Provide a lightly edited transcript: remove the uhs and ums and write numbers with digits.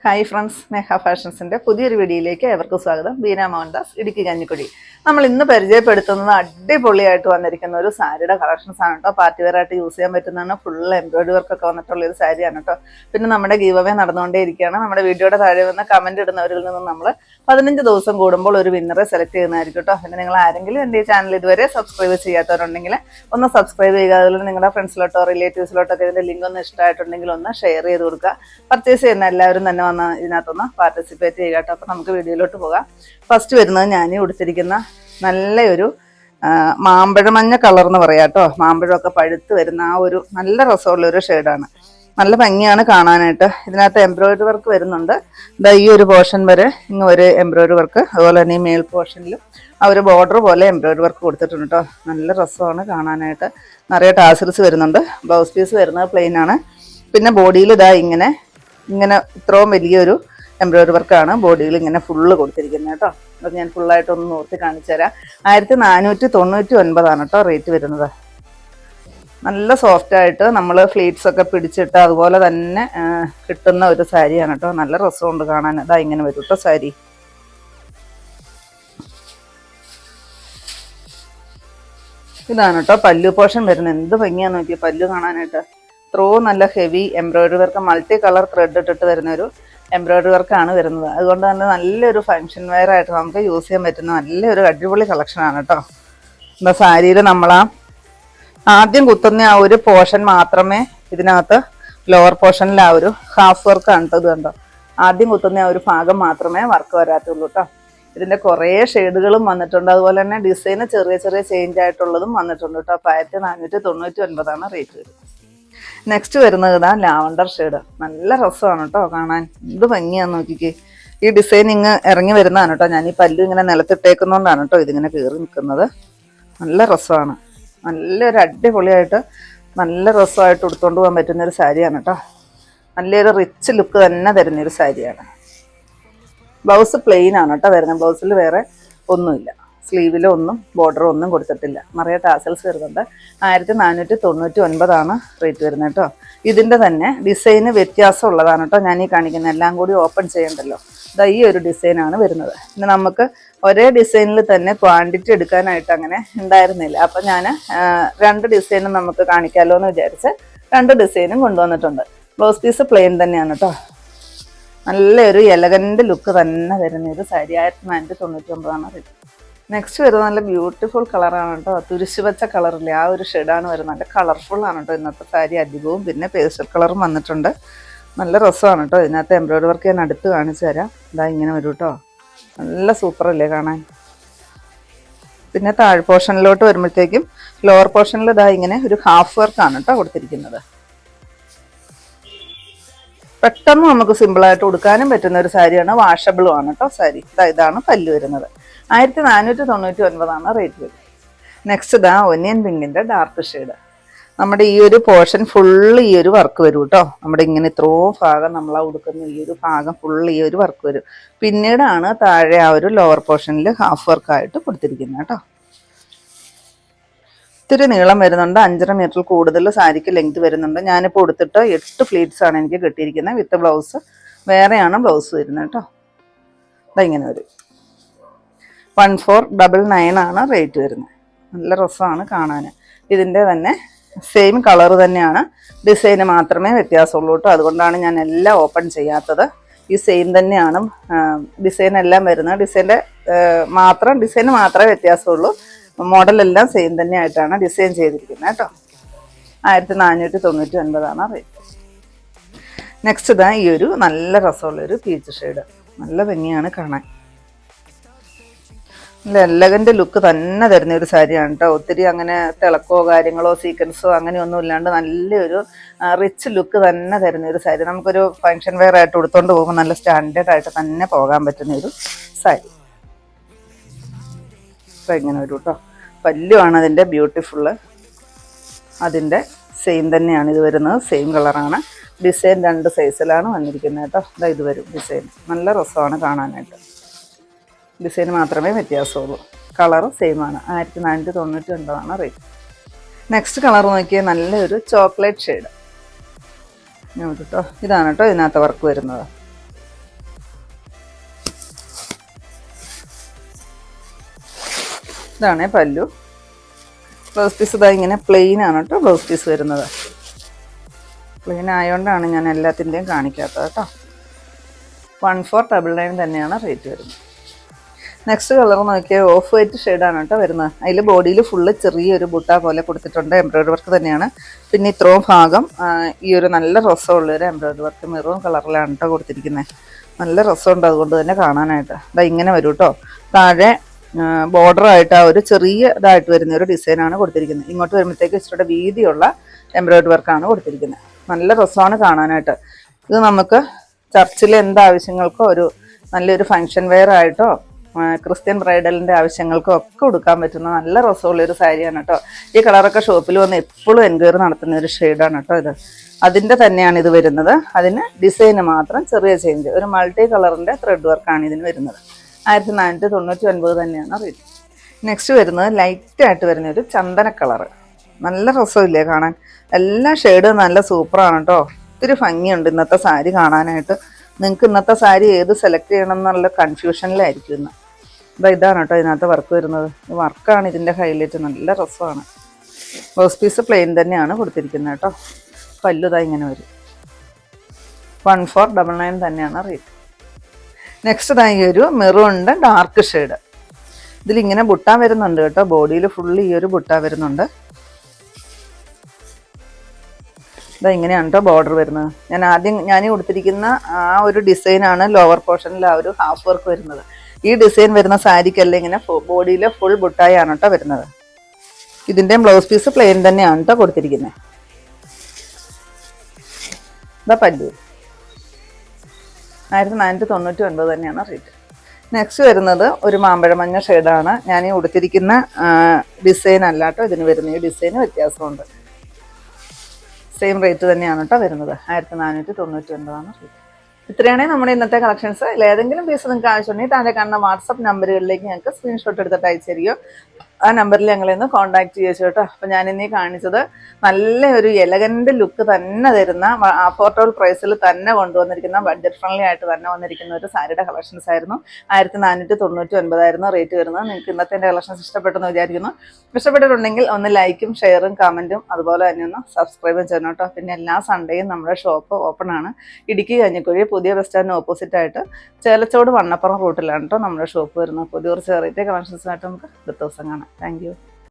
Hi friends, സ്നേഹ ഫാഷൻസിൻ്റെ പുതിയൊരു വീഡിയോയിലേക്ക് ഏവർക്കും സ്വാഗതം. ബീന മോഹൻദാസ്, ഇടുക്കി കഞ്ഞിക്കുടി. നമ്മൾ ഇന്ന് പരിചയപ്പെടുത്തുന്നത് അടിപൊളിയായിട്ട് വന്നിരിക്കുന്ന ഒരു സാരിയുടെ കളക്ഷൻസ് ആണ് കേട്ടോ. പാർട്ടി വെയർ ആയിട്ട് യൂസ് ചെയ്യാൻ പറ്റുന്നതാണ്. ഫുൾ എംബ്രോയിഡറി വർക്കൊക്കെ വന്നിട്ടുള്ള ഒരു സാരിയാണ് കേട്ടോ. പിന്നെ നമ്മുടെ ഗീവ് അവേ നടന്നുകൊണ്ടേ ഇരിക്കുകയാണ്. നമ്മുടെ വീഡിയോയുടെ താഴെ വന്ന് കമൻറ്റ് ഇടുന്നവരിൽ നിന്നും നമ്മൾ 15 ദിവസം കൂടുമ്പോൾ ഒരു വിന്നറെ സെലക്ട് ചെയ്യുന്നതായിരിക്കും കേട്ടോ. പിന്നെ നിങ്ങൾ ആരെങ്കിലും എൻ്റെ ഈ ചാനൽ ഇതുവരെ സബ്സ്ക്രൈബ് ചെയ്യാത്തവരുണ്ടെങ്കിൽ ഒന്ന് സബ്സ്ക്രൈബ് ചെയ്യുക. അതുപോലെ നിങ്ങളുടെ ഫ്രണ്ട്സിലോട്ടോ റിലേറ്റീവ്സിലോട്ടൊക്കെ ഇതിൻ്റെ ലിങ്ക് ഒന്ന് ഇഷ്ടമായിട്ടുണ്ടെങ്കിൽ ഒന്ന് ഷെയർ ചെയ്ത് കൊടുക്കുക. പർച്ചേസ് ചെയ്യുന്ന എല്ലാവരും തന്നെ വന്ന് ഇതിനകത്തൊന്ന് പാർട്ടിസിപ്പേറ്റ് ചെയ്യുക കേട്ടോ. അപ്പോൾ നമുക്ക് വീഡിയോയിലോട്ട് പോകാം. ഫസ്റ്റ് വരുന്നത് ഞാൻ ഉടുത്തിരിക്കുന്ന നല്ലൊരു മാമ്പഴമഞ്ഞ കളർ എന്ന് പറയാം കേട്ടോ. മാമ്പഴമൊക്കെ പഴുത്ത് വരുന്ന ആ ഒരു നല്ല രസമുള്ളൊരു ഷെയ്ഡാണ്. നല്ല ഭംഗിയാണ് കാണാനായിട്ട്. ഇതിനകത്ത് എംബ്രോയിഡറി വർക്ക് വരുന്നുണ്ട്. ഇതാ ഈ ഒരു പോർഷൻ വരെ ഇങ്ങ് ഒരു എംബ്രോയിഡറി വർക്ക്, അതുപോലെ തന്നെ ഈ മേൽ പോർഷനിലും ആ ഒരു ബോർഡർ പോലെ എംബ്രോയിഡറി വർക്ക് കൊടുത്തിട്ടുണ്ട് കേട്ടോ. നല്ല രസമാണ് കാണാനായിട്ട്. നിറയെ ടാസൽസ് വരുന്നുണ്ട്. ബ്ലൗസ് പീസ് വരുന്നത് പ്ലെയിൻ ആണ്. പിന്നെ ബോഡിയിൽ ഇതാ ഇങ്ങനെ ഇത്രയും വലിയൊരു എംബ്രോയിഡറി വർക്കാണ് ബോഡിയിൽ ഇങ്ങനെ ഫുള്ള് കൊടുത്തിരിക്കുന്നത് കേട്ടോ. അത് ഞാൻ ഫുള്ളായിട്ടൊന്ന് നോർത്തി കാണിച്ചു തരാം. 1499 കേട്ടോ റേറ്റ് വരുന്നത്. നല്ല സോഫ്റ്റായിട്ട് നമ്മൾ ഫ്ലീറ്റ്സ് ഒക്കെ പിടിച്ചിട്ട് അതുപോലെ തന്നെ കിട്ടുന്ന ഒരു സാരിയാണ് കേട്ടോ. നല്ല രസമുണ്ട് കാണാൻ. അതാ ഇങ്ങനെ വരും കേട്ടോ സാരി. ഇതാണ് കേട്ടോ പല്ലു പോർഷൻ വരുന്നത്. എന്ത് ഭംഗിയാന്ന് നോക്കിയാൽ പല്ലു കാണാനായിട്ട്. ഇത്രയും നല്ല heavy embroidery work, multi colour thread ഇട്ടിട്ട് വരുന്ന ഒരു എംബ്രോയിഡറി വർക്കാണ് വരുന്നത്. അതുകൊണ്ട് തന്നെ നല്ലൊരു ഫങ്ഷൻ വെയർ ആയിട്ട് നമുക്ക് യൂസ് ചെയ്യാൻ പറ്റുന്ന നല്ലൊരു അടിപൊളി കളക്ഷനാണ് കേട്ടോ. എന്താ സാരിയിൽ നമ്മളാ ആദ്യം കുത്തുന്ന ആ ഒരു പോർഷൻ മാത്രമേ ഇതിനകത്ത് ലോവർ പോർഷനിൽ ആ ഒരു ഹാഫ് വർക്ക് ആണ് ഇത് കണ്ടോ. ആദ്യം കുത്തുന്ന ആ ഒരു ഭാഗം മാത്രമേ വർക്ക് വരാത്തുള്ളൂ കേട്ടോ. ഇതിൻ്റെ കുറേ ഷെയ്ഡുകളും വന്നിട്ടുണ്ട്. അതുപോലെ തന്നെ ഡിസൈന് ചെറിയ ചെറിയ ചേഞ്ച് ആയിട്ടുള്ളതും വന്നിട്ടുണ്ട് കേട്ടോ. 1499 റേറ്റ് വരും. നെക്സ്റ്റ് വരുന്നത് ഇതാ ലാവണ്ടർ ഷെയ്ഡ്. നല്ല രസമാണ് കേട്ടോ കാണാൻ. എന്ത് ഭംഗിയാന്ന് നോക്കിക്കേ. ഈ ഡിസൈൻ ഇങ്ങ് ഇറങ്ങി വരുന്നതാണ് കേട്ടോ. ഞാൻ ഈ പല്ലു ഇങ്ങനെ നിലത്തിട്ടേക്കുന്നതുകൊണ്ടാണ് കേട്ടോ ഇതിങ്ങനെ കയറി നിൽക്കുന്നത്. നല്ല രസമാണ്. നല്ലൊരു അടിപൊളിയായിട്ട് നല്ല രസമായിട്ട് ഉടുത്തോണ്ട് പോകാൻ പറ്റുന്നൊരു സാരിയാണ് കേട്ടോ. നല്ലൊരു റിച്ച് ലുക്ക് തന്നെ തരുന്നൊരു സാരിയാണ്. ബ്ലൗസ് പ്ലെയിൻ ആണ് കേട്ടോ വരുന്നത്. ബ്ലൗസിൽ വേറെ ഒന്നുമില്ല. സ്ലീവിലൊന്നും ബോർഡർ ഒന്നും കൊടുത്തിട്ടില്ല. നിറയെ ടാസൽസ് വരുന്നുണ്ട്. 1499 റേറ്റ് വരുന്നത് കേട്ടോ. ഇതിൻ്റെ തന്നെ ഡിസൈന് വ്യത്യാസമുള്ളതാണ് കേട്ടോ ഞാൻ ഈ കാണിക്കുന്നത്. എല്ലാം കൂടി ഓപ്പൺ ചെയ്യണ്ടല്ലോ. ഇതാ ഈ ഒരു ഡിസൈനാണ് വരുന്നത്. പിന്നെ നമുക്ക് ഒരേ ഡിസൈനിൽ തന്നെ ക്വാണ്ടിറ്റി എടുക്കാനായിട്ട് അങ്ങനെ ഉണ്ടായിരുന്നില്ല. അപ്പം ഞാൻ 2 ഡിസൈനും നമുക്ക് കാണിക്കാമല്ലോ എന്ന് വിചാരിച്ച് 2 ഡിസൈനും കൊണ്ടുവന്നിട്ടുണ്ട്. ബ്ലൗസ് പീസ് പ്ലെയിൻ തന്നെയാണ് കേട്ടോ. നല്ലൊരു എലഗൻ്റ് ലുക്ക് തന്നെ വരുന്നൊരു സാരി. 1499 റേറ്റ്. നെക്സ്റ്റ് വരുന്നത് നല്ല ബ്യൂട്ടിഫുൾ കളറാണ് കേട്ടോ. തുരിശുവച്ച കളറില്ലേ ആ ഒരു ഷെയ്ഡാണ് വരുന്നത്. നല്ല കളർഫുള്ളാണ് കേട്ടോ ഇന്നത്തെ സാരി അധികവും. പിന്നെ പേസ്റ്റൽ കളറും വന്നിട്ടുണ്ട്. നല്ല രസമാണ് കേട്ടോ. ഇതിനകത്ത് എംബ്രോയിഡറി വർക്ക് ഞാൻ അടുത്ത് കാണിച്ചു തരാം. ഇതാ ഇങ്ങനെ വരും കേട്ടോ. നല്ല സൂപ്പറല്ലേ കാണാൻ. പിന്നെ താഴ് പോർഷനിലോട്ട് വരുമ്പോഴത്തേക്കും ലോവർ പോർഷനിൽ ഇതാ ഇങ്ങനെ ഒരു ഹാഫ് വർക്കാണ് കേട്ടോ കൊടുത്തിരിക്കുന്നത്. പെട്ടെന്ന് നമുക്ക് സിമ്പിളായിട്ട് ഉടുക്കാനും പറ്റുന്ന ഒരു സാരിയാണ്. വാഷബിളും ആണ് കേട്ടോ സാരി. ഇതാണ് പല്ല് വരുന്നത്. 1499 റേറ്റ് വരും. നെക്സ്റ്റ് ഇതാ ഒനിയൻ പിങ്കിൻ്റെ ഡാർക്ക് ഷെയ്ഡ്. നമ്മുടെ ഈ ഒരു പോർഷൻ ഫുള്ള് ഈ ഒരു വർക്ക് വരും കേട്ടോ. നമ്മുടെ ഇങ്ങനെ ഇത്രയും ഭാഗം നമ്മളാ ഉടുക്കുന്ന ഈ ഒരു ഭാഗം ഫുള്ള് ഈ ഒരു വർക്ക് വരും. പിന്നീടാണ് താഴെ ആ ഒരു ലോവർ പോർഷനിൽ ഹാഫ് വർക്കായിട്ട് കൊടുത്തിരിക്കുന്നത് കേട്ടോ. ഇത്തിരി നീളം വരുന്നുണ്ട്. 5.5 മീറ്ററിൽ കൂടുതൽ സാരിക്ക് ലെങ്ത് വരുന്നുണ്ട്. ഞാനിപ്പോൾ ഉടുത്തിട്ട് 8 ഫ്ലീറ്റ്സ് ആണ് എനിക്ക് കിട്ടിയിരിക്കുന്നത്. വിത്ത് ബ്ലൗസ് വേറെയാണ് ബ്ലൗസ് വരുന്നത് കേട്ടോ. ഇങ്ങനെ വരും. 1499 റേറ്റ് വരുന്നത്. നല്ല രസമാണ് കാണാൻ. ഇതിൻ്റെ തന്നെ സെയിം കളർ തന്നെയാണ്. ഡിസൈന് മാത്രമേ വ്യത്യാസമുള്ളൂ കേട്ടോ. അതുകൊണ്ടാണ് ഞാൻ എല്ലാം ഓപ്പൺ ചെയ്യാത്തത്. ഈ സെയിം തന്നെയാണ് ഡിസൈൻ എല്ലാം വരുന്നത്. ഡിസൈന് മാത്രമേ വ്യത്യാസമുള്ളൂ. മോഡലെല്ലാം സെയിം തന്നെ ആയിട്ടാണ് ഡിസൈൻ ചെയ്തിരിക്കുന്നത് കേട്ടോ. 1499 റേറ്റ്. നെക്സ്റ്റ് ഇതാ ഈ ഒരു നല്ല രസമുള്ളൊരു പീച്ച് ഷെയ്ഡ്. നല്ല ഭംഗിയാണ് കാണാൻ. നല്ല എലഗൻ്റ് ലുക്ക് തന്നെ തരുന്ന ഒരു സാരിയാണ് കേട്ടോ. ഒത്തിരി അങ്ങനെ തിളക്കോ കാര്യങ്ങളോ സീക്വൻസോ അങ്ങനെയൊന്നും ഇല്ലാണ്ട് നല്ലൊരു റിച്ച് ലുക്ക് തന്നെ തരുന്ന ഒരു സാരി. നമുക്കൊരു ഫങ്ഷൻ വെയർ ആയിട്ട് ഉടുത്തോണ്ട് പോകുമ്പോൾ നല്ല സ്റ്റാൻഡേർഡ് ആയിട്ട് തന്നെ പോകാൻ പറ്റുന്ന ഒരു സാരി. അപ്പോൾ ഇങ്ങനെ വരും കേട്ടോ. പല്ലുമാണ് അതിൻ്റെ ബ്യൂട്ടിഫുള്ള്. അതിൻ്റെ സെയിം തന്നെയാണ് ഇത് വരുന്നത്. സെയിം കളറാണ്. ഡിസൈൻ 2 സൈസിലാണ് വന്നിരിക്കുന്നത് കേട്ടോ. ഇത് വരും ഡിസൈൻ. നല്ല രസമാണ് കാണാനായിട്ട്. ഡിസൈൻ മാത്രമേ വ്യത്യാസമുള്ളൂ. കളർ സെയിം ആണ്. 1499 റേറ്റ്. നെക്സ്റ്റ് കളർ നോക്കിയാൽ നല്ലൊരു ചോക്ലേറ്റ് ഷെയ്ഡ്. കേട്ടോ ഇതാണ് കേട്ടോ ഇതിനകത്ത് വർക്ക് വരുന്നത്. ഇതാണ് പല്ലു. ബ്ലൗസ് പീസ് ഇതാ ഇങ്ങനെ പ്ലെയിൻ ആണ് കേട്ടോ ബ്ലൗസ് പീസ് വരുന്നത്. പ്ലെയിൻ ആയതുകൊണ്ടാണ് ഞാൻ എല്ലാത്തിൻ്റെയും കാണിക്കാത്തത് കേട്ടോ. 1499 തന്നെയാണ് റേറ്റ് വരുന്നത്. നെക്സ്റ്റ് കളർ നോക്കിയാൽ ഓഫ് വൈറ്റ് ഷെയ്ഡാണ് കേട്ടോ വരുന്നത്. അതിൽ ബോഡിയിൽ ഫുള്ള് ചെറിയൊരു ബുട്ട പോലെ കൊടുത്തിട്ടുണ്ട്. എംബ്രോയ്ഡറി വർക്ക് തന്നെയാണ്. പിന്നെ ഇത്രയും ഭാഗം ഈ ഒരു നല്ല രസമുള്ളൊരു എംബ്രോയ്ഡറി വർക്ക് മെറൂൺ കളറിലാണ് കേട്ടോ കൊടുത്തിരിക്കുന്നത്. നല്ല രസമുണ്ട് അതുകൊണ്ട് തന്നെ കാണാനായിട്ട്. ഇതാ ഇങ്ങനെ വരും കേട്ടോ. താഴെ ബോർഡറായിട്ട് ആ ഒരു ചെറിയ ഇതായിട്ട് വരുന്ന ഒരു ഡിസൈനാണ് കൊടുത്തിരിക്കുന്നത്. ഇങ്ങോട്ട് വരുമ്പോഴത്തേക്ക് ഇച്ചിരി വീതിയുള്ള എംബ്രോയ്ഡറി വർക്കാണ് കൊടുത്തിരിക്കുന്നത്. നല്ല രസമാണ് കാണാനായിട്ട്. ഇത് നമുക്ക് ചർച്ചിലെ എന്താവശ്യങ്ങൾക്കോ ഒരു നല്ലൊരു ഫങ്ഷൻ വെയർ ആയിട്ടോ ക്രിസ്ത്യൻ ബ്രൈഡലിൻ്റെ ആവശ്യങ്ങൾക്കും ഒക്കെ കൊടുക്കാൻ പറ്റുന്ന നല്ല രസമുള്ളൊരു സാരിയാണ് കേട്ടോ. ഈ കളറൊക്കെ ഷോപ്പിൽ വന്ന് എപ്പോഴും എൻക്വയറി നടത്തുന്ന ഒരു ഷെയ്ഡാണ് കേട്ടോ ഇത്. അതിൻ്റെ തന്നെയാണ് ഇത് വരുന്നത്. അതിന് ഡിസൈന് മാത്രം ചെറിയ ചേഞ്ച്. ഒരു മൾട്ടി കളറിൻ്റെ ത്രെഡ് വർക്കാണ് ഇതിന് വരുന്നത്. 1499 തന്നെയാണ് റേറ്റ്. നെക്സ്റ്റ് വരുന്നത് ലൈറ്റായിട്ട് വരുന്ന ഒരു ചന്ദന കളറ്. നല്ല രസമില്ലേ കാണാൻ? എല്ലാ ഷെയ്ഡും നല്ല സൂപ്പറാണ് കേട്ടോ. ഒത്തിരി ഭംഗിയുണ്ട് ഇന്നത്തെ സാരി കാണാനായിട്ട്. നിങ്ങൾക്ക് ഇന്നത്തെ സാരി ഏത് സെലക്ട് ചെയ്യണം എന്നുള്ള കൺഫ്യൂഷനിലായിരിക്കും ഇന്ന്. ഇതാണ് കേട്ടോ ഇതിനകത്ത് വർക്ക് വരുന്നത്. ഈ വർക്കാണ് ഇതിൻ്റെ ഹൈലൈറ്റ്. നല്ല രസമാണ്. ബ്ലൗസ് പീസ് പ്ലെയിൻ തന്നെയാണ് കൊടുത്തിരിക്കുന്നത് കേട്ടോ. പല്ലുതാ ഇങ്ങനെ വരും. 1499 തന്നെയാണ് റേറ്റ്. നെക്സ്റ്റ് ഇതായി ഒരു മെറൂണിൻ്റെ ഡാർക്ക് ഷെയ്ഡ്. ഇതിലിങ്ങനെ ബുട്ടാൻ വരുന്നുണ്ട് കേട്ടോ. ബോഡിയിൽ ഫുള്ള് ഈ ഒരു ബുട്ടാൻ വരുന്നുണ്ട്. ഇതാ ഇങ്ങനെയാണ് കേട്ടോ ബോർഡർ വരുന്നത്. ഞാൻ കൊടുത്തിരിക്കുന്ന ആ ഒരു ഡിസൈനാണ് ലോവർ പോർഷനിൽ ആ ഒരു ഹാഫ് വർക്ക് വരുന്നത്. ഈ ഡിസൈൻ വരുന്ന സാരിക്കല്ല ഇങ്ങനെ ബോഡിയിൽ ഫുൾ ബുട്ടായാണ് കേട്ടോ വരുന്നത്. ഇതിൻ്റെ ബ്ലൗസ് പീസ് പ്ലെയിൻ തന്നെയാണ് കേട്ടോ കൊടുത്തിരിക്കുന്നത്. ഇതാ പല്ലു. 1499 തന്നെയാണ് റേറ്റ്. നെക്സ്റ്റ് വരുന്നത് ഒരു മാമ്പഴ മഞ്ഞ ഷെയ്ഡാണ്. ഞാൻ ഈ ഉടുത്തിരിക്കുന്ന ഡിസൈൻ അല്ല കേട്ടോ ഇതിന് വരുന്നത്. ഈ ഡിസൈന് വ്യത്യാസമുണ്ട്. സെയിം റേറ്റ് തന്നെയാണ് കേട്ടോ വരുന്നത്. 1499 റേറ്റ്. ഇത്രയാണെങ്കിൽ നമ്മുടെ ഇന്നത്തെ കളക്ഷൻസ്. ഏതെങ്കിലും പീസ് നിങ്ങൾക്ക് ആവശ്യമുണ്ടെങ്കിൽ താഴെ കാണുന്ന വാട്സപ്പ് നമ്പറുകളിലേക്ക് ഞങ്ങൾക്ക് സ്ക്രീൻഷോട്ട് എടുത്തിട്ട് അയച്ചു തരികയോ ആ നമ്പറിൽ ഞങ്ങളൊന്ന് കോൺടാക്ട് ചെയ്യിച്ചു കേട്ടോ. അപ്പോൾ ഞാനിന്നീ കാണിച്ചത് നല്ല ഒരു എലഗൻ്റ് ലുക്ക് തന്നെ തരുന്ന അഫോർഡബിൾ പ്രൈസിൽ തന്നെ കൊണ്ടുവന്നിരിക്കുന്ന ബഡ്ജറ്റ് ഫ്രണ്ട്ലി ആയിട്ട് തന്നെ വന്നിരിക്കുന്ന ഒരു സാരിയുടെ കളക്ഷൻസ് ആയിരുന്നു. 1499 ആയിരുന്നു റേറ്റ് വരുന്നത്. നിങ്ങൾക്ക് ഇന്നത്തെ എൻ്റെ കളക്ഷൻസ് ഇഷ്ടപ്പെട്ടെന്ന് വിചാരിക്കുന്നു. ഇഷ്ടപ്പെട്ടിട്ടുണ്ടെങ്കിൽ ഒന്ന് ലൈക്കും ഷെയറും കമൻറ്റും അതുപോലെ തന്നെ ഒന്ന് സബ്സ്ക്രൈബും ചെയ്യണം കേട്ടോ. പിന്നെ എല്ലാ സൺഡേയും നമ്മുടെ ഷോപ്പ് ഓപ്പൺ ആണ്. ഇടുക്കി കഞ്ഞിക്കുഴി പുതിയ ബസ് സ്റ്റാൻഡിന് ഓപ്പോസിറ്റായിട്ട് ചേലച്ചോട് വണ്ണപ്പുറം റൂട്ടിലാണ് കേട്ടോ നമ്മുടെ ഷോപ്പ് വരുന്നത്. പുതിയ കുറച്ച് വെറൈറ്റി കളക്ഷൻസുമായിട്ട് നമുക്ക് അടുത്ത ദിവസം കാണാം. Thank you.